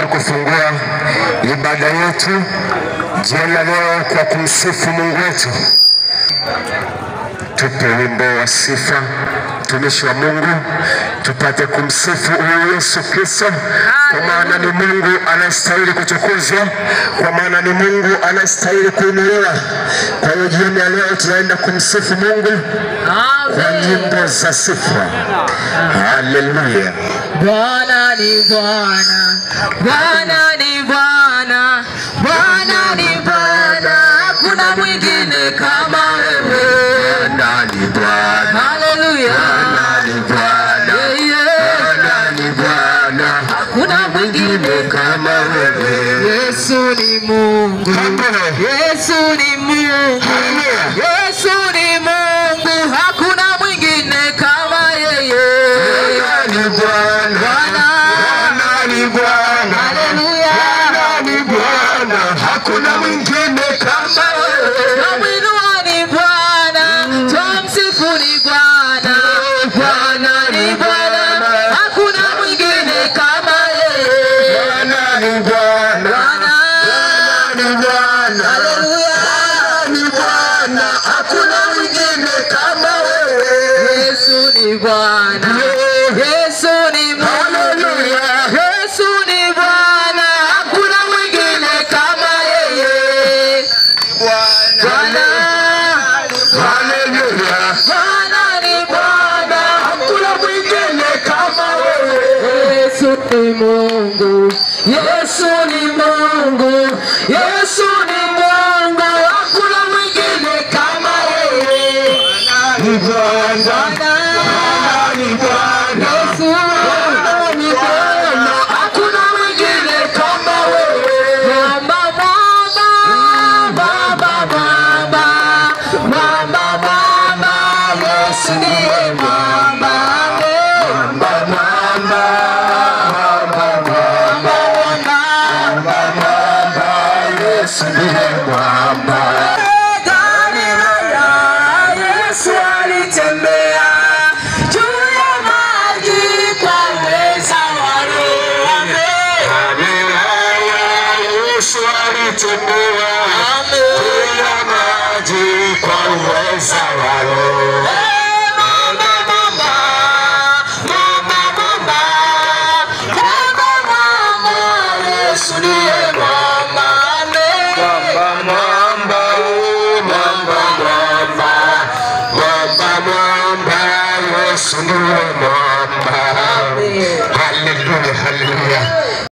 kufungua ibada yetu jioni leo kwa kumsifu Mungu wetu. Tupe wimbo wa sifa, mtumishi wa Mungu, tupate kumsifu huyu Yesu Kristo, kwa maana ni Mungu anastahili kutukuzwa, kwa maana ni Mungu anastahili kuinuliwa. Kwa hiyo jioni ya leo tunaenda kumsifu Mungu kwa nyimbo za sifa. Haleluya. Bwana ni Bwana, Bwana ni Bwana, Bwana ni Bwana, hakuna mwingine kama wewe. Bwana ni Bwana, haleluya. Bwana ni Bwana, Bwana ni Bwana, hakuna mwingine kama wewe. Yesu ni Mungu, Yesu ni Mungu, Yesu ni Mungu, hakuna mwingine kama yeye. Bwana ni Bwana, Bwana ni Bwana, haleluya. Bwana ni Bwana, hakuna mwingine kama wewe. Twamwinua ni Bwana, twamsifu ni Bwana, Bwana ni Bwana, hakuna mwingine kama yeye. Bwana ni Bwana, Bwana ni Bwana, haleluya. Bwana ni Bwana, hakuna mwingine kama wewe. Yesu ni Bwana, Yesu ni Mungu, Haleluya. Yesu ni Bwana, hakuna mwingine kama yeye. Bwana, Haleluya. Bwana ni Bwana, Hakuna mwingine kama wewe. Yesu ni Mungu, Yesu ni Mungu, Yesu ni Mungu, hakuna mwingine kama yeye. Ni Bwana, Bwana, ni Bwana, Yesu ni Bwana, hakuna mwingine kama wewe. Baba, Baba, Baba, Baba, Baba, Yesu ndiye Baba. Yesu ndiye mwamba. Yesu alitembea juu ya maji kwa uweza wa Roho. Yesu alitembea juu ya maji kwa uweza wa Roho.